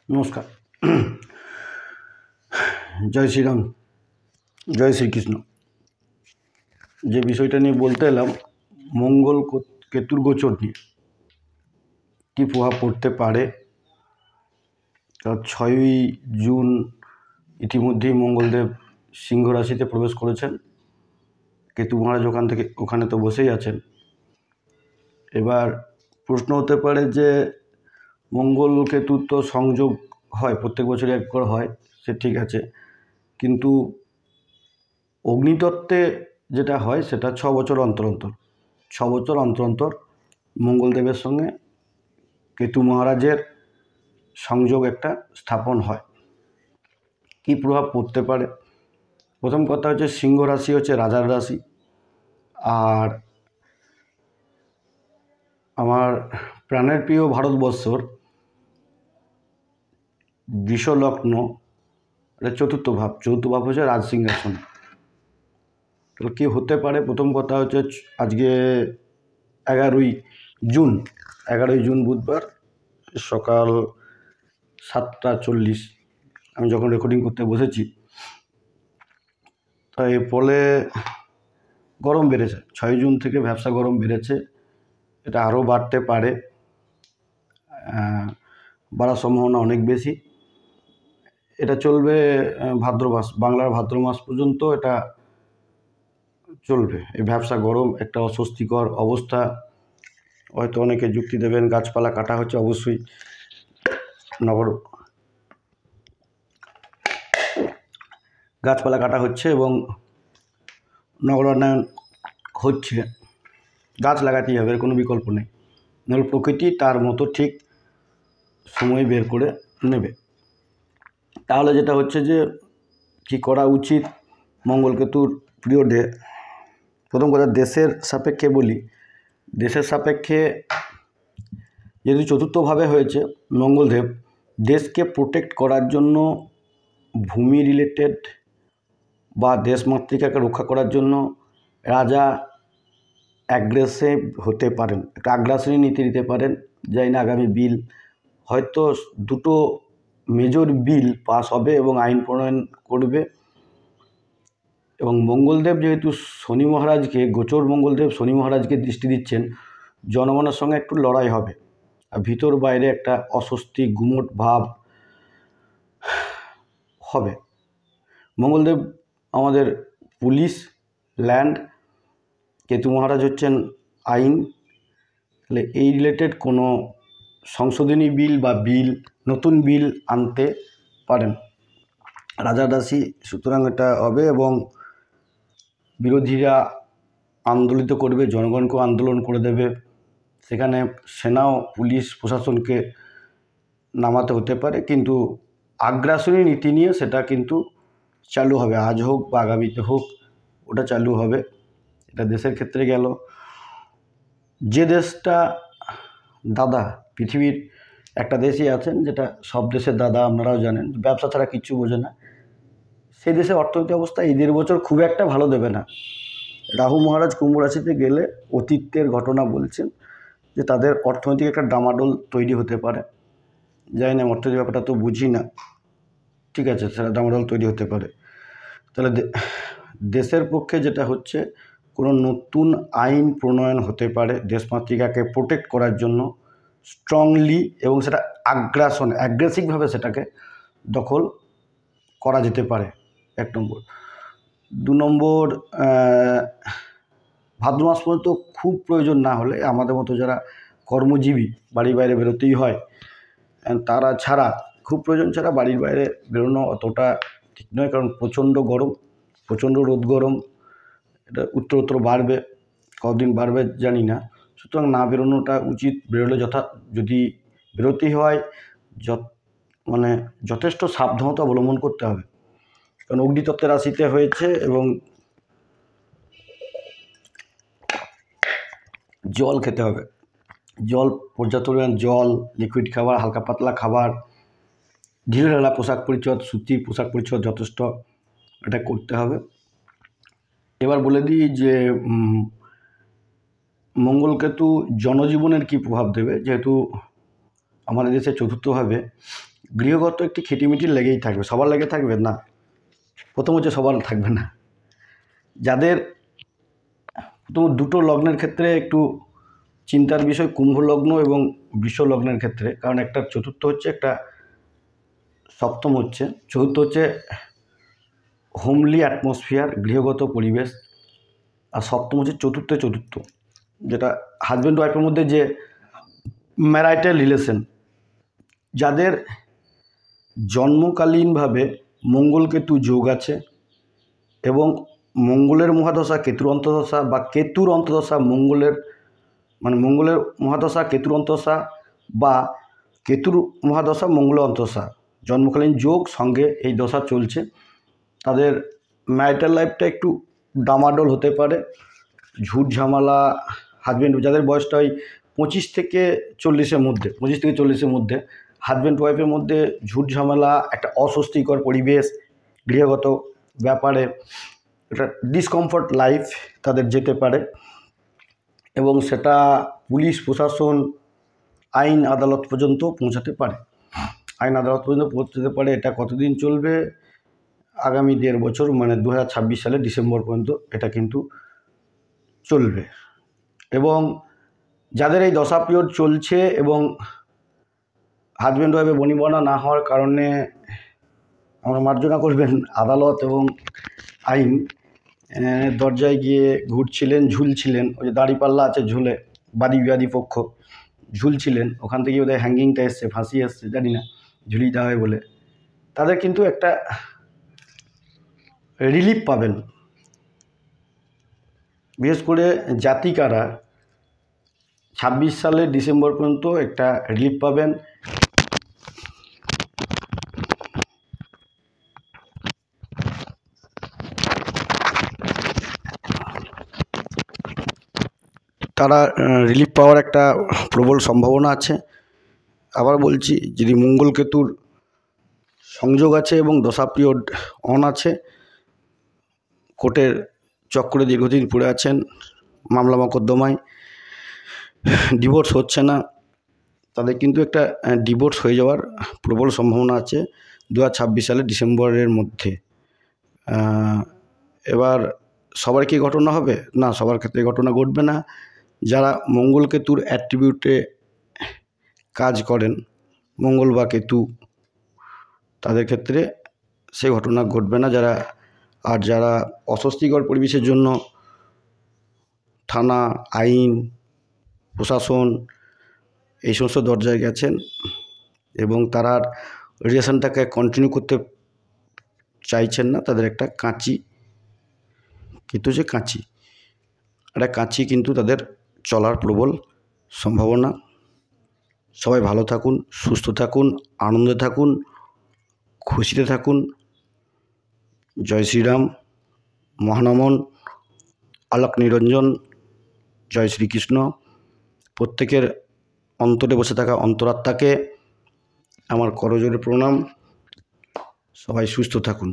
নমস্কার। জয় শ্রীরাম, জয় শ্রীকৃষ্ণ। যে বিষয়টা নিয়ে বলতে এলাম, মঙ্গল কেতুর গোচর নিয়ে কী প্রভাব পড়তে পারে। 6ই জুন ইতিমধ্যেই মঙ্গলদেব সিংহ রাশিতে প্রবেশ করেছেন। কেতু মহারাজ ওখানে তো বসেই আছেন। এবার প্রশ্ন হতে পারে যে মঙ্গল কেতুর তো সংযোগ হয়, প্রত্যেক বছরই একবার হয়, সে ঠিক আছে, কিন্তু অগ্নিতত্ত্বে যেটা হয় সেটা 6 বছর অন্তর অন্তর 6 বছর অন্তর অন্তর মঙ্গলদেবের সঙ্গে কেতু মহারাজের সংযোগ একটা স্থাপন হয়। কী প্রভাব পড়তে পারে? প্রথম কথা হচ্ছে, সিংহ রাশি হচ্ছে রাজার রাশি, আর আমার প্রাণের প্রিয় ভারতবর্ষর বৃষ লগ্ন, এটা চতুর্থ ভাব হচ্ছে রাজ সিংহাসন। তো কী হতে পারে? প্রথম কথা হচ্ছে, আজকে 11ই জুন বুধবার সকাল 7টা 40 আমি যখন রেকর্ডিং করতে বসেছি, তাই ফলে গরম বেড়েছে। 6 জুন থেকে ভ্যাপসা গরম বেড়েছে, এটা আরও বাড়তে পারে, বাড়ার সম্ভাবনা অনেক বেশি। এটা চলবে ভাদ্র মাস, বাংলার ভাদ্র মাস পর্যন্ত এটা চলবে। এই ভ্যাপসা গরম একটা অস্বস্তিকর অবস্থা। হয়তো অনেকে যুক্তি দেবেন গাছপালা কাটা হচ্ছে, অবশ্যই গাছপালা কাটা হচ্ছে এবং নগরায়ণ হচ্ছে, গাছ লাগাতেই হবে, এর কোনো বিকল্প নেই। নাহলে প্রকৃতি তার মতো ঠিক সময় বের করে নেবে। তাহলে যেটা হচ্ছে যে কী করা উচিত মঙ্গলকেতুর পিরিয়ডে, প্রথম কথা দেশের সাপেক্ষে বলি। দেশের সাপেক্ষে যেহেতু চতুর্থভাবে হয়েছে, মঙ্গলদেব দেশকে প্রোটেক্ট করার জন্য, ভূমি রিলেটেড বা দেশমাতৃকাকে রক্ষা করার জন্য রাজা অ্যাগ্রেসিভ হতে পারেন, একটা আগ্রাসনী নীতি নিতে পারেন। যাই না, আগামী বিল হয়তো দুটো মেজর বিল পাস হবে এবং আইন প্রণয়ন করবে। এবং মঙ্গলদেব যেহেতু শনি মহারাজকে, গোচর মঙ্গলদেব শনি মহারাজকে দৃষ্টি দিচ্ছেন, জনগণের সঙ্গে একটু লড়াই হবে, আর ভিতর বাইরে একটা অস্বস্তি গুমোট ভাব হবে। মঙ্গলদেব আমাদের পুলিশ, ল্যান্ড, কেতু মহারাজ হচ্ছেন আইন। তাহলে এই রিলেটেড কোনো সংশোধনী বিল বা নতুন বিল আনতে পারেন রাজার রাশি, সুতরাং এটা হবে। এবং বিরোধীরা আন্দোলিত করবে, জনগণকেও আন্দোলন করে দেবে, সেখানে সেনাও পুলিশ প্রশাসনকে নামাতে হতে পারে, কিন্তু আগ্রাসনী নীতি নিয়ে সেটা কিন্তু চালু হবে, আজ হোক বা আগামীতে হোক ওটা চালু হবে। এটা দেশের ক্ষেত্রে গেল। যে দেশটা দাদা, পৃথিবীর একটা দেশই আছেন যেটা সব দেশের দাদা, আপনারাও জানেন, ব্যবসা ছাড়া কিচ্ছু বোঝে না, সেই দেশের অর্থনৈতিক অবস্থা এই 1.5 বছর খুব একটা ভালো দেবে না। রাহু মহারাজ কুম্ভ রাশিতে গেলে অতীতের ঘটনা বলছেন যে তাদের অর্থনৈতিক একটা ডামাডোল তৈরি হতে পারে। জানি না, অর্থনৈতিক ব্যাপারটা তো বুঝি না, ঠিক আছে, সেটা ডামাডোল তৈরি হতে পারে। তাহলে দেশের পক্ষে যেটা হচ্ছে, কোনো নতুন আইন প্রণয়ন হতে পারে দেশমাতৃকাকে প্রোটেক্ট করার জন্য স্ট্রংলি, এবং সেটা অ্যাগ্রেসিভভাবে সেটাকে দখল করা যেতে পারে, 1 নম্বর। 2 নম্বর, ভাদ্র মাস পর্যন্ত খুব প্রয়োজন না হলে, আমাদের মতো যারা কর্মজীবী, বাড়ির বাইরে বেরোতেই হয়, তারা ছাড়া, খুব প্রয়োজন ছাড়া বাড়ির বাইরে বেরোনো অতটা ঠিক নয়, কারণ প্রচণ্ড গরম, প্রচণ্ড রোদ গরম, এটা উত্তরোত্তর বাড়বে, কদিন বাড়বে জানি না, সুতরাং না বেরোনোটা উচিত। বেরোলে যদি বেরোতেই হয় যথেষ্ট সাবধানতা অবলম্বন করতে হবে, কারণ অগ্নিতত্ত্বের রাশিতে হয়েছে। এবং জল খেতে হবে, পর্যাপ্ত পরিমাণ জল, লিকুইড খাবার, হালকা পাতলা খাবার, ঢিলেঢালা পোশাক পরিচ্ছদ, সুতির পোশাক পরিচ্ছদ যথেষ্ট, এটা করতে হবে। এবার বলে দিই যে মঙ্গলকেতু জনজীবনের কি প্রভাব দেবে। যেহেতু আমাদের দেশে চতুর্থভাবে গৃহগত একটি খিটিমিটি লেগেই থাকবে। সবার লেগে থাকবে না, প্রথম হচ্ছে সবার থাকবে না। যাদের প্রথম দুটো লগ্নের ক্ষেত্রে একটু চিন্তার বিষয়, কুম্ভ লগ্ন এবং বৃষ লগ্নের ক্ষেত্রে, কারণ একটা চতুর্থ হচ্ছে, একটা সপ্তম হচ্ছে। চতুর্থ হচ্ছে হোমলি অ্যাটমসফিয়ার, গৃহগত পরিবেশ, আর সপ্তম হচ্ছে চতুর্থ, যেটা হাজব্যান্ড ওয়াইফের মধ্যে যে ম্যারাইটাল রিলেশন। যাদের জন্মকালীনভাবে মঙ্গলকেতু যোগ আছে এবং মঙ্গলের মহাদশা কেতুর অন্তর্দশা, বা কেতুর অন্তর্দশা মঙ্গলের, মানে মঙ্গলের মহাদশা কেতুর অন্তর্দশা, বা কেতুর মহাদশা মঙ্গলের অন্তর্দশা, জন্মকালীন যোগ সঙ্গে এই দশা চলছে, তাদের ম্যারিটাল লাইফটা একটু ডামাডোল হতে পারে। ঝুট ঝামেলা, হাজব্যান্ড, যাদের বয়সটা ওই 25 থেকে 40-এর মধ্যে হাজব্যান্ড ওয়াইফের মধ্যে ঝুট ঝামেলা, একটা অস্বস্তিকর পরিবেশ, গৃহগত ব্যাপারে একটা ডিসকমফর্ট লাইফ তাদের যেতে পারে, এবং সেটা পুলিশ প্রশাসন, আইন আদালত পর্যন্ত পৌঁছাতে পারে। এটা কতদিন চলবে? আগামী 1.5 বছর, মানে 2026 সালের ডিসেম্বর পর্যন্ত এটা কিন্তু চলবে। এবং যাদের এই দশা পিরিয়ড চলছে এবং হাজব্যান্ড ওয়াইফে বনিবনা না হওয়ার কারণে আমরা মার্জনা করবেন, আদালত এবং আইন দরজায় গিয়ে ঘুরছিলেন, ঝুলছিলেন, ওই যে দাড়িপাল্লা আছে ঝুলে, বাদী পক্ষ ঝুলছিলেন, ওখান থেকে ওদের হ্যাঙ্গিংটা এসছে, ফাঁসি এসছে, জানি না, ঝুলিয়ে দেওয়া হয় বলে, তাদের কিন্তু একটা রিলিফ পাবেন। বিশেষ করে জাতিকারা 26 সালের ডিসেম্বর পর্যন্ত একটা রিলিফ পাবেন। তারা রিলিফ পাওয়ার একটা প্রবল সম্ভাবনা আছে। আবার বলছি, যদি মঙ্গল কেতুর সংযোগ আছে এবং দশা পিরিয়ড অন আছে, কোর্টের চক্করে দীর্ঘদিন পড়ে আছেন, মামলা মকদ্দমায় ডিভোর্স হচ্ছে না, তাদের কিন্তু একটা ডিভোর্স হয়ে যাওয়ার প্রবল সম্ভাবনা আছে 2026 সালের ডিসেম্বরের মধ্যে। এবার সবার কি ঘটনা হবে? না, সবার ক্ষেত্রে ঘটনা ঘটবে না। যারা মঙ্গল কেতুর অ্যাট্রিবিউটে কাজ করেন, মঙ্গল বা কেতু, তাদের ক্ষেত্রে সেই ঘটনা ঘটবে না। যারা অস্বস্তিকর পরিবেশের জন্য থানা, আইন, প্রশাসন এই সমস্ত দরজায় গেছেন এবং তারা রিলেশনটাকে কন্টিনিউ করতে চাইছেন না, তাদের একটা কাঁচি কিন্তু তাদের চলার প্রবল সম্ভাবনা। সবাই ভালো থাকুন, সুস্থ থাকুন, আনন্দে থাকুন, খুশিতে থাকুন। জয় শ্রীরাম, মহানমন, আলোক নিরঞ্জন, জয় শ্রীকৃষ্ণ। প্রত্যেকের অন্তরে বসে থাকা অন্তরাত্মাকে আমার করজোড়ে প্রণাম। সবাই সুস্থ থাকুন।